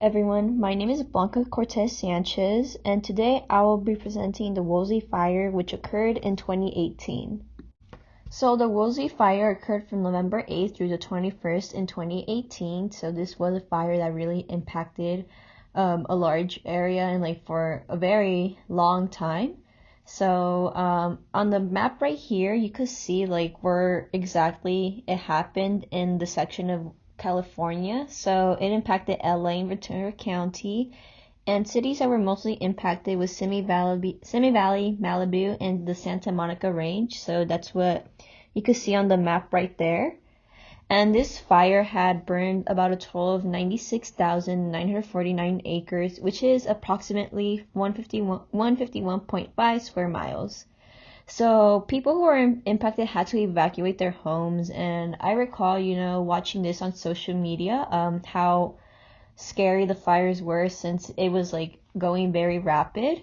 Everyone, my name is Blanca Cortez Sanchez, and today I will be presenting the Woolsey fire, which occurred in 2018. So the Woolsey fire occurred from November 8th through the 21st in 2018. So this was a fire that really impacted a large area and for a very long time. So on the map right here, you could see where exactly it happened in the section of California. So it impacted LA and Ventura County, and cities that were mostly impacted was Simi Valley, Malibu, and the Santa Monica Range. So that's what you could see on the map right there. And this fire had burned about a total of 96,949 acres, which is approximately 151.5 square miles. So people who were impacted had to evacuate their homes, and I recall, watching this on social media, how scary the fires were since it was going very rapid.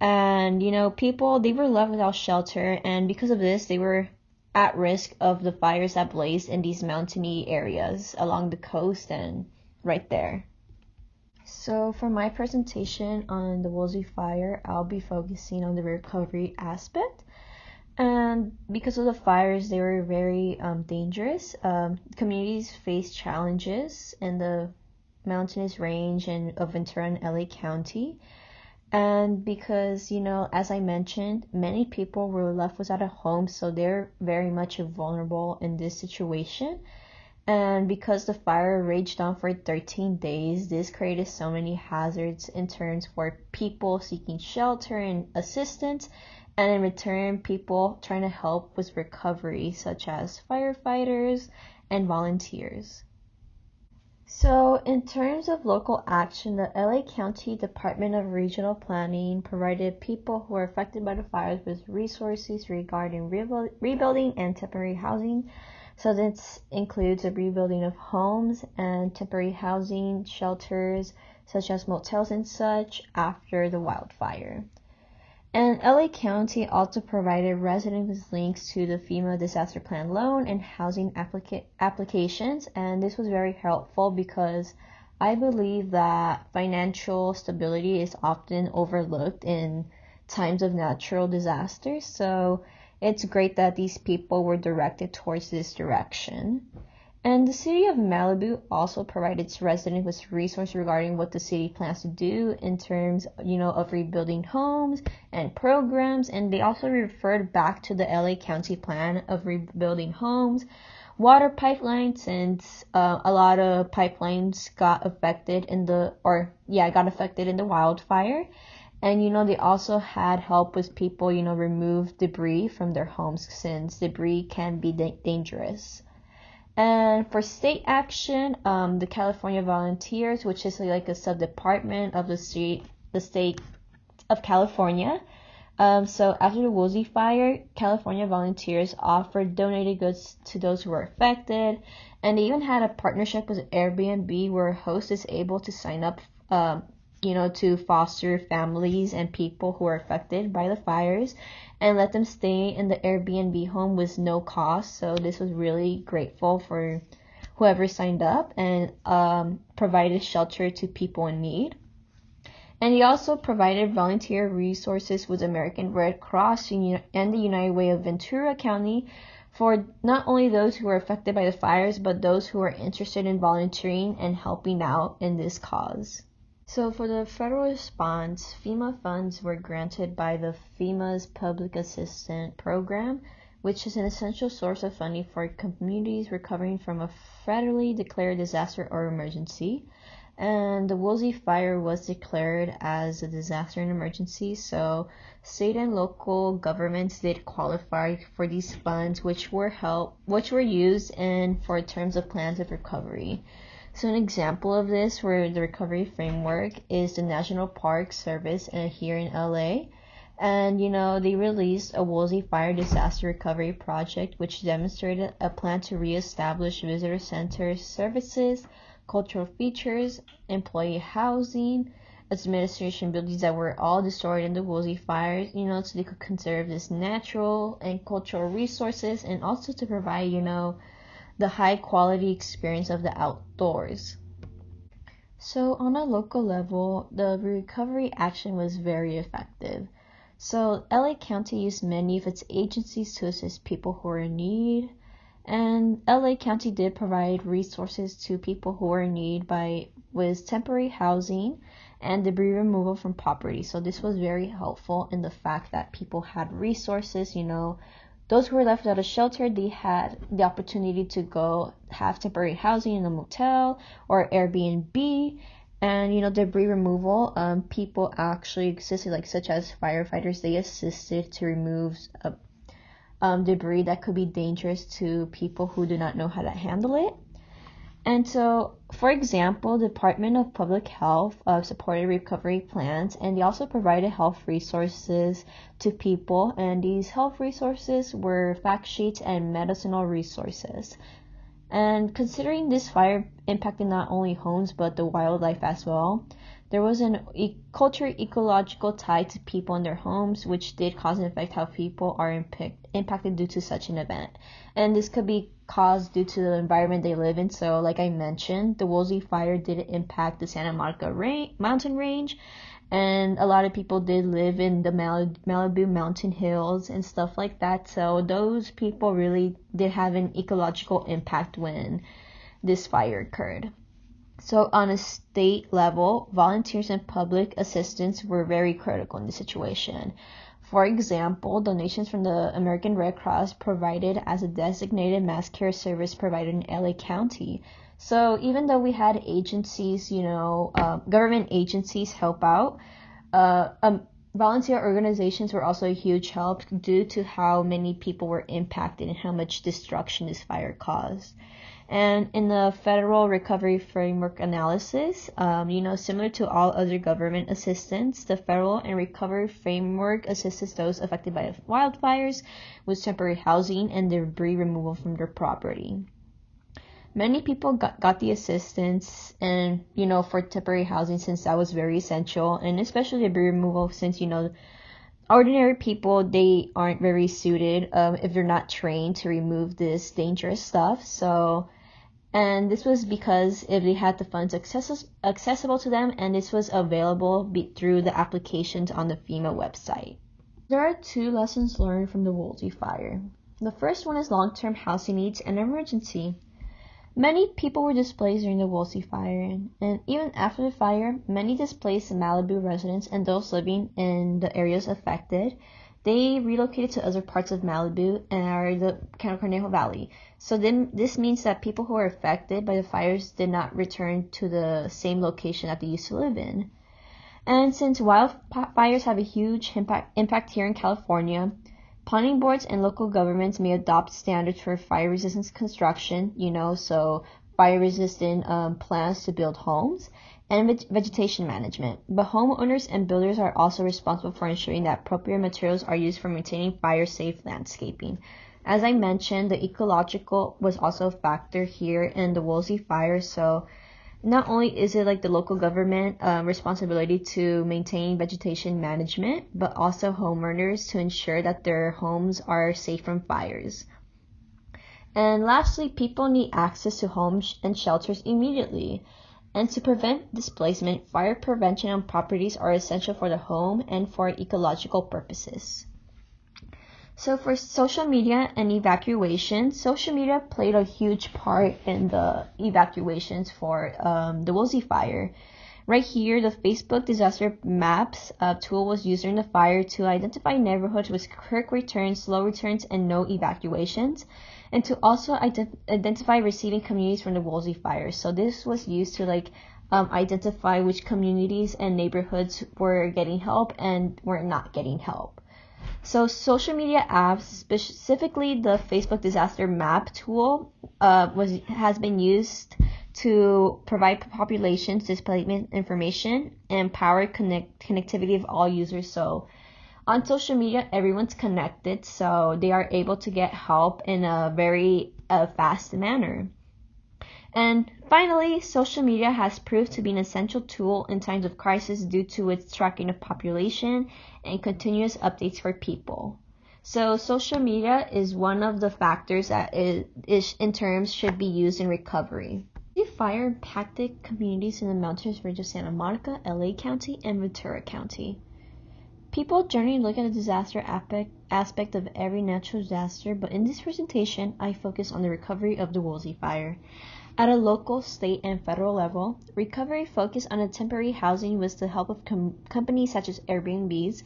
And, people, they were left without shelter, and because of this, they were at risk of the fires that blazed in these mountainy areas along the coast and right there. So for my presentation on the Woolsey fire, I'll be focusing on the recovery aspect. And because of the fires, they were very dangerous. Communities faced challenges in the mountainous range and of Ventura and LA County. And because, as I mentioned, many people were left without a home, so they're very much vulnerable in this situation. And because the fire raged on for 13 days, this created so many hazards in terms for people seeking shelter and assistance, and in return, people trying to help with recovery, such as firefighters and volunteers. So, in terms of local action, the LA County Department of Regional Planning provided people who were affected by the fires with resources regarding rebuilding and temporary housing. So this includes the rebuilding of homes and temporary housing shelters, such as motels and such, after the wildfire. And LA County also provided residents with links to the FEMA disaster plan loan and housing applications, and this was very helpful because I believe that financial stability is often overlooked in times of natural disasters. So it's great that these people were directed towards this direction. And the city of Malibu also provided its residents with resources regarding what the city plans to do in terms, of rebuilding homes and programs. And they also referred back to the LA County plan of rebuilding homes, water pipelines, since a lot of pipelines got affected in the wildfire. And, they also had help with people, remove debris from their homes since debris can be dangerous. And for state action, the California Volunteers, which is like a sub-department of the state of California. So after the Woolsey fire, California Volunteers offered donated goods to those who were affected, and they even had a partnership with Airbnb where a host is able to sign up, to foster families and people who are affected by the fires and let them stay in the Airbnb home with no cost. So this was really grateful for whoever signed up and provided shelter to people in need. And he also provided volunteer resources with American Red Cross and the United Way of Ventura County for not only those who were affected by the fires, but those who are interested in volunteering and helping out in this cause. So for the federal response, FEMA funds were granted by the FEMA's Public Assistance Program, which is an essential source of funding for communities recovering from a federally declared disaster or emergency. And the Woolsey fire was declared as a disaster and emergency, so state and local governments did qualify for these funds, which were used for terms of plans of recovery. So an example of this for the recovery framework is the National Park Service here in LA. And, they released a Woolsey Fire Disaster Recovery Project, which demonstrated a plan to reestablish visitor centers, services, cultural features, employee housing, administration buildings that were all destroyed in the Woolsey fires, so they could conserve this natural and cultural resources, and also to provide, the high quality experience of the outdoors. So, on a local level, the recovery action was very effective. So, LA County used many of its agencies to assist people who were in need, and LA County did provide resources to people who were in need with temporary housing and debris removal from property. So, this was very helpful in the fact that people had resources, those who were left without a shelter, they had the opportunity to go have temporary housing in a motel or Airbnb. And debris removal, people actually assisted, like such as firefighters, they assisted to remove debris that could be dangerous to people who do not know how to handle it. And so, for example, the Department of Public Health supported recovery plans, and they also provided health resources to people, and these health resources were fact sheets and medicinal resources. And considering this fire impacted not only homes but the wildlife as well, there was an cultural ecological tie to people in their homes, which did cause and affect how people are impacted due to such an event. And this could be caused due to the environment they live in. So, like I mentioned, the Woolsey fire did impact the Santa Monica mountain range, and a lot of people did live in the Malibu mountain hills and stuff like that. So those people really did have an ecological impact when this fire occurred. So on a state level, volunteers and public assistance were very critical in the situation. For example, donations from the American Red Cross provided as a designated mass care service provided in LA County. So even though we had agencies, government agencies help out, volunteer organizations were also a huge help due to how many people were impacted and how much destruction this fire caused. And in the Federal Recovery Framework analysis, similar to all other government assistance, the Federal and Recovery Framework assists those affected by wildfires with temporary housing and debris removal from their property. Many people got the assistance and, for temporary housing, since that was very essential, and especially debris removal since, ordinary people, they aren't very suited if they're not trained to remove this dangerous stuff. So, and this was because if they had the funds accessible to them, and this was available through the applications on the FEMA website. There are 2 lessons learned from the Woolsey fire. The first one is long-term housing needs and emergency. Many people were displaced during the Woolsey fire, and even after the fire, many displaced Malibu residents and those living in the areas affected, they relocated to other parts of Malibu and the Conejo Valley. So then this means that people who were affected by the fires did not return to the same location that they used to live in. And since wildfires have a huge impact here in California, planning boards and local governments may adopt standards for fire-resistant construction, so fire-resistant plans to build homes, and vegetation management. But homeowners and builders are also responsible for ensuring that appropriate materials are used for maintaining fire-safe landscaping. As I mentioned, the ecological was also a factor here in the Woolsey fire, so not only is it like the local government responsibility to maintain vegetation management, but also homeowners to ensure that their homes are safe from fires. And lastly, people need access to homes and shelters immediately. And to prevent displacement, fire prevention on properties are essential for the home and for ecological purposes. So for social media and evacuation, social media played a huge part in the evacuations for the Woolsey fire. Right here, the Facebook disaster maps tool was used during the fire to identify neighborhoods with quick returns, slow returns, and no evacuations, and to also identify receiving communities from the Woolsey fire. So this was used to identify which communities and neighborhoods were getting help and were not getting help. So social media apps, specifically the Facebook disaster map tool, has been used to provide populations displacement information and empower connectivity of all users. So on social media, everyone's connected, so they are able to get help in a very fast manner. And finally, social media has proved to be an essential tool in times of crisis due to its tracking of population and continuous updates for people. So social media is one of the factors that is in terms should be used in recovery. The fire impacted communities in the mountainous range of Santa Monica, LA County, and Ventura County. People generally look at the disaster aspect of every natural disaster, but in this presentation, I focus on the recovery of the Woolsey fire. At a local, state, and federal level, recovery focused on a temporary housing with the help of companies such as Airbnbs,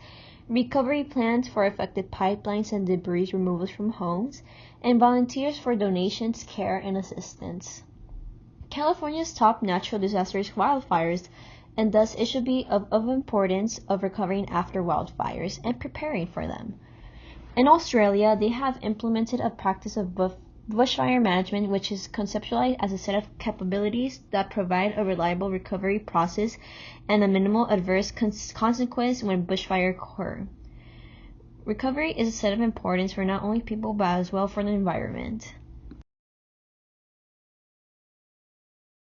recovery plans for affected pipelines and debris removals from homes, and volunteers for donations, care, and assistance. California's top natural disaster is wildfires, and thus it should be of importance of recovering after wildfires and preparing for them. In Australia, they have implemented a practice of bushfire management, which is conceptualized as a set of capabilities that provide a reliable recovery process and a minimal adverse consequence when bushfire occur. Recovery is a set of importance for not only people but as well for the environment.